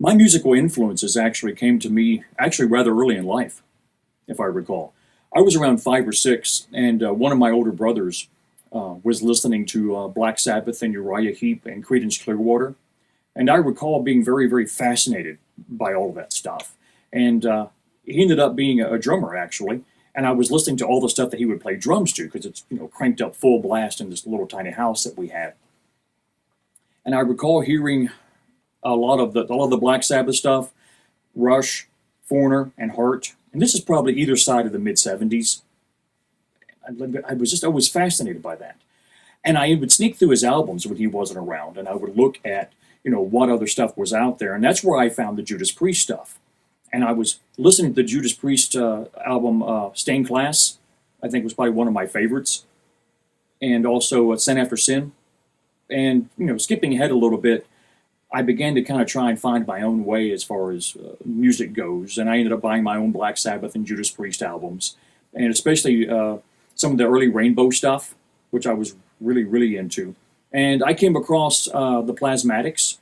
My musical influences actually came to me actually rather early in life, if I recall. I was around 5 or 6, and one of my older brothers was listening to Black Sabbath and Uriah Heep and Creedence Clearwater. And I recall being very, very fascinated by all of that stuff. And he ended up being a drummer, actually. And I was listening to all the stuff that he would play drums to, because it's, cranked up full blast in this little tiny house that we had. And I recall hearing a lot of the Black Sabbath stuff, Rush, Foreigner, and Heart. And this is probably either side of the mid-'70s. I was just always fascinated by that. And I would sneak through his albums when he wasn't around, and I would look at, what other stuff was out there. And that's where I found the Judas Priest stuff. And I was listening to the Judas Priest album, Stained Class, I think was probably one of my favorites. And also Sin After Sin. And, skipping ahead a little bit, I began to kind of try and find my own way as far as music goes. And I ended up buying my own Black Sabbath and Judas Priest albums. And especially some of the early Rainbow stuff, which I was really, really into. And I came across the Plasmatics,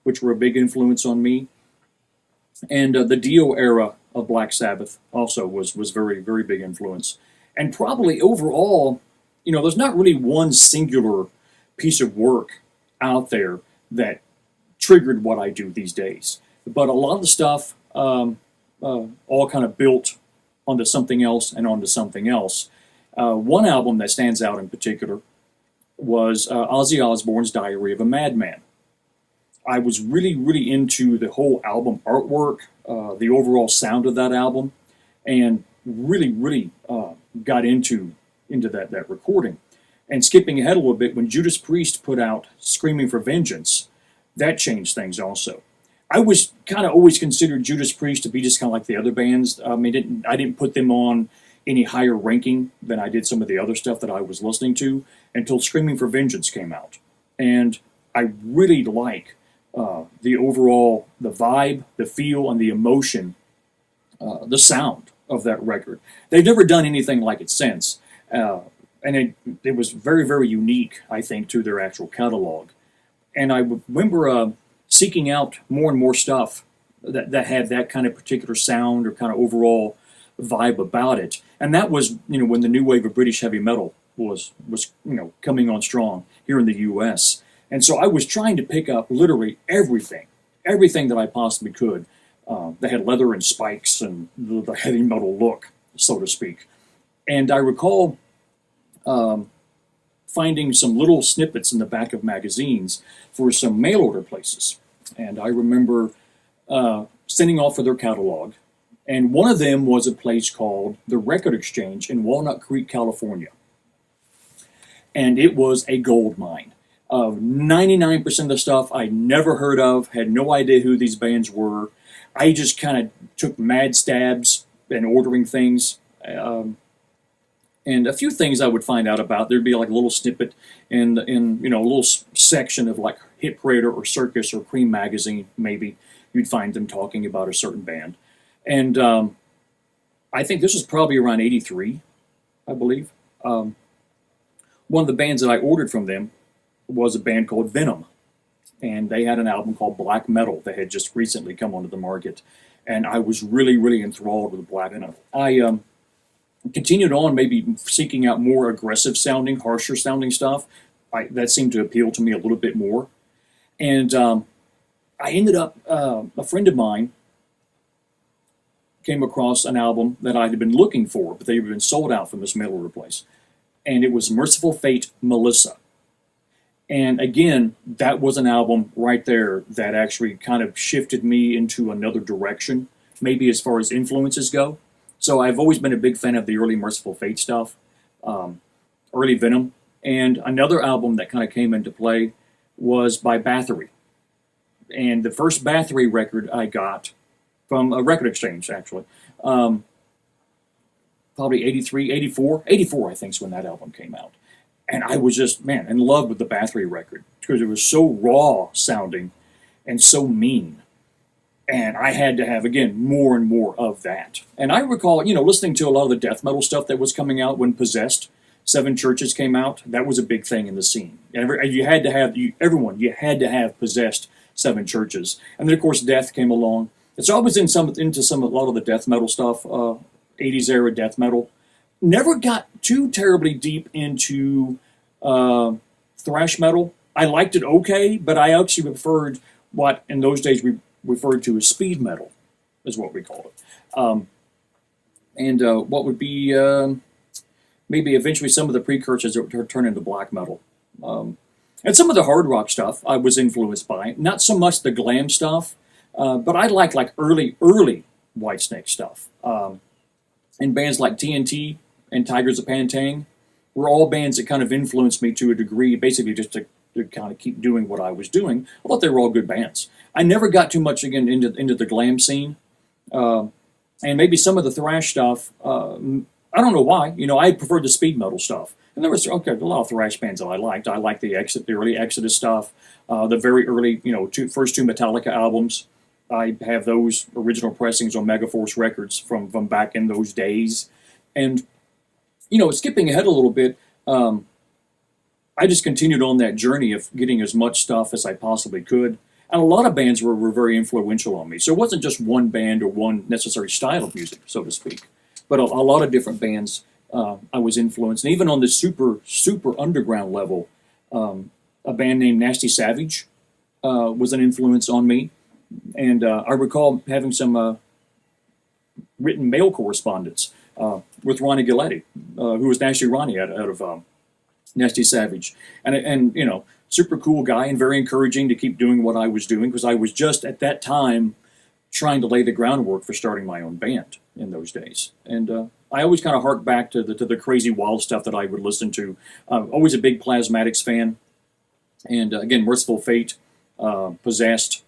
which were a big influence on me. And the Dio era of Black Sabbath also was very, very big influence. And probably overall, there's not really one singular piece of work out there that triggered what I do these days. But a lot of the stuff all kind of built onto something else and onto something else. One album that stands out in particular was Ozzy Osbourne's Diary of a Madman. I was really, really into the whole album artwork, the overall sound of that album, and really, really got into that recording. And skipping ahead a little bit, when Judas Priest put out Screaming for Vengeance, that changed things also. I was kind of always considered Judas Priest to be just kind of like the other bands. I didn't put them on any higher ranking than I did some of the other stuff that I was listening to until Screaming for Vengeance came out. And I really like the overall, the vibe, the feel, and the emotion, the sound of that record. They've never done anything like it since. And it was very, very unique, I think, to their actual catalog. And I remember seeking out more and more stuff that had that kind of particular sound or kind of overall vibe about it. And that was, when the new wave of British heavy metal was coming on strong here in the U.S. And so I was trying to pick up literally everything that I possibly could that had leather and spikes and the heavy metal look, so to speak. And I recall finding some little snippets in the back of magazines for some mail order places. And I remember sending off for their catalog. And one of them was a place called the Record Exchange in Walnut Creek, California. And it was a gold mine of 99% of the stuff I never heard of, had no idea who these bands were. I just kind of took mad stabs in ordering things. And a few things I would find out about. There'd be like a little snippet in a little section of like Hit Parader or Circus or Cream magazine, maybe. You'd find them talking about a certain band. And I think this was probably around 83, I believe. One of the bands that I ordered from them was a band called Venom. And they had an album called Black Metal that had just recently come onto the market. And I was really, really enthralled with Black Metal. I continued on maybe seeking out more aggressive sounding, harsher sounding stuff. That seemed to appeal to me a little bit more. And I ended up, a friend of mine came across an album that I had been looking for, but they had been sold out from this mail order place. And it was Merciful Fate, Melissa. And again, that was an album right there that actually kind of shifted me into another direction, maybe as far as influences go. So I've always been a big fan of the early Merciful Fate stuff, early Venom. And another album that kind of came into play was by Bathory. And the first Bathory record I got from a record exchange, actually, probably 83, 84, 84, I think is when that album came out. And I was just, in love with the Bathory record because it was so raw sounding and so mean. And I had to have, again, more and more of that. And I recall, listening to a lot of the death metal stuff that was coming out when Possessed, Seven Churches came out. That was a big thing in the scene. And you had to have Possessed, seven churches. And then of course death came along. And so I was into a lot of the death metal stuff, 80s era death metal. Never got too terribly deep into thrash metal. I liked it okay, but I actually preferred what in those days we referred to as speed metal, is what we called it. What would be maybe eventually some of the precursors that would turn into black metal. And some of the hard rock stuff I was influenced by. Not so much the glam stuff, but I like early Whitesnake stuff. And bands like TNT and Tigers of Pantang were all bands that kind of influenced me to a degree, basically just to kind of keep doing what I was doing. I thought they were all good bands. I never got too much again into the glam scene. And maybe some of the thrash stuff, I don't know why. I preferred the speed metal stuff. And there was a lot of thrash bands that I liked. I liked the early Exodus stuff, the very early, first two Metallica albums. I have those original pressings on Megaforce Records from back in those days. And, skipping ahead a little bit, I just continued on that journey of getting as much stuff as I possibly could. And a lot of bands were very influential on me. So it wasn't just one band or one necessary style of music, so to speak. But a lot of different bands I was influenced. And even on the super underground level, a band named Nasty Savage was an influence on me. And I recall having some written mail correspondence with Ronnie Gilletti, who was actually Ronnie out of Nasty Savage. And super cool guy and very encouraging to keep doing what I was doing, because I was just at that time trying to lay the groundwork for starting my own band in those days. And I always kind of hark back to the crazy wild stuff that I would listen to. Always a big Plasmatics fan. And again, Merciful Fate, Possessed,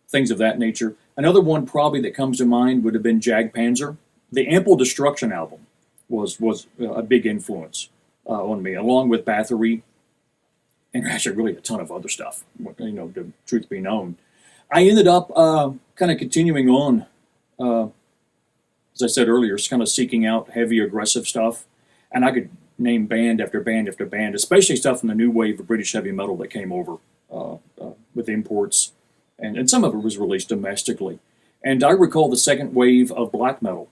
things of that nature. Another one probably that comes to mind would have been Jag Panzer. The Ample Destruction album was a big influence on me, along with Bathory, and actually really a ton of other stuff, the truth be known. I ended up kind of continuing on, as I said earlier, kind of seeking out heavy, aggressive stuff. And I could name band after band after band, especially stuff from the new wave of British heavy metal that came over with imports. And some of it was released domestically. And I recall the second wave of black metal,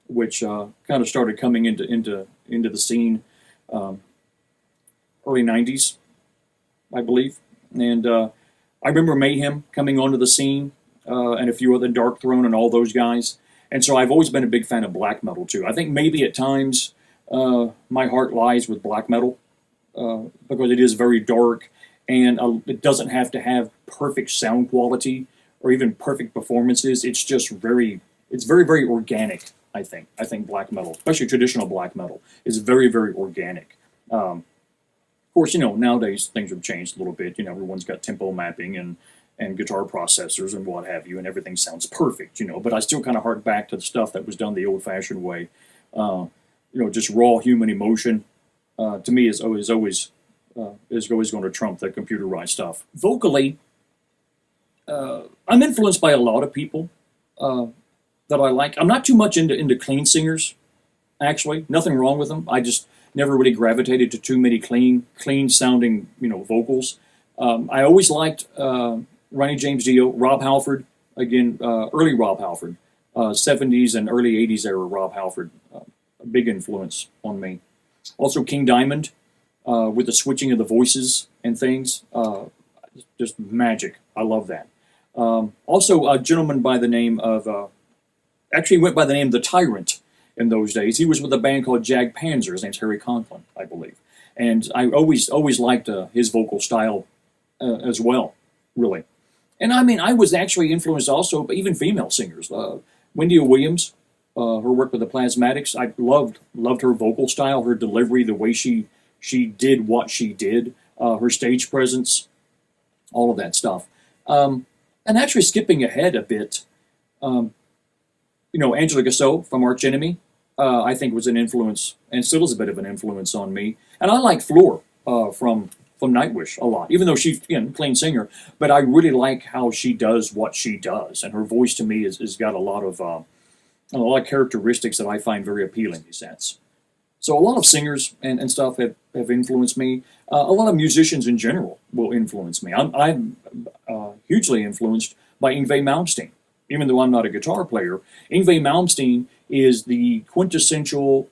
which kind of started coming into the scene early 90s, I believe. And I remember Mayhem coming onto the scene, and a few other, Dark Throne and all those guys. And so I've always been a big fan of black metal too. I think maybe at times my heart lies with black metal because it is very dark, and it doesn't have to have perfect sound quality or even perfect performances. It's just very, very organic, I think. I think black metal, especially traditional black metal, is very, very organic. Of course, nowadays things have changed a little bit. Everyone's got tempo mapping and guitar processors and what have you, and everything sounds perfect, But I still kind of hark back to the stuff that was done the old-fashioned way. Just raw human emotion, to me, is always going to trump the computerized stuff. Vocally, I'm influenced by a lot of people that I like. I'm not too much into clean singers, actually. Nothing wrong with them. I just never really gravitated to too many clean sounding, vocals. I always liked Ronnie James Dio, Rob Halford, again, early Rob Halford, 70s and early 80s era Rob Halford, a big influence on me. Also King Diamond, with the switching of the voices and things, just magic. I love that. Also a gentleman by the name of, actually went by the name The Tyrant in those days. He was with a band called Jag Panzer. His name's Harry Conklin, I believe. And I always liked his vocal style as well, really. And I mean, I was actually influenced also by even female singers. Wendy Williams, her work with the Plasmatics, I loved her vocal style, her delivery, the way she did what she did, her stage presence, all of that stuff. And actually skipping ahead a bit, Angela Gusseau from Arch Enemy, I think was an influence, and still is a bit of an influence on me. And I like Floor from Nightwish a lot, even though she's a clean singer. But I really like how she does what she does, and her voice to me has got a lot of characteristics that I find very appealing in a sense. So a lot of singers and stuff have influenced me. A lot of musicians in general will influence me. I'm hugely influenced by Yngwie Malmsteen. Even though I'm not a guitar player, Yngwie Malmsteen is the quintessential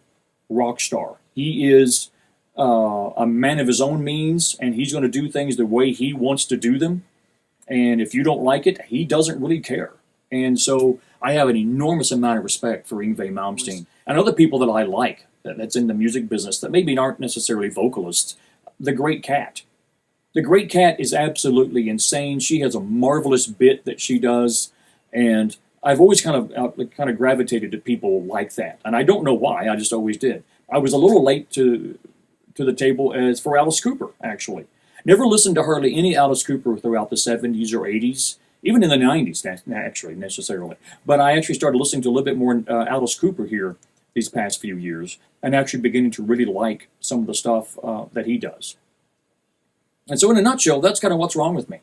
rock star. He is a man of his own means, and he's going to do things the way he wants to do them. And if you don't like it, he doesn't really care. And so I have an enormous amount of respect for Yngwie Malmsteen and other people that I like that's in the music business that maybe aren't necessarily vocalists. The Great Cat. The Great Cat is absolutely insane. She has a marvelous bit that she does, and I've always kind of gravitated to people like that. And I don't know why, I just always did. I was a little late to the table as for Alice Cooper, actually. Never listened to hardly any Alice Cooper throughout the 70s or 80s, even in the 90s, actually, necessarily. But I actually started listening to a little bit more Alice Cooper here these past few years, and actually beginning to really like some of the stuff that he does. And so in a nutshell, that's kind of what's wrong with me.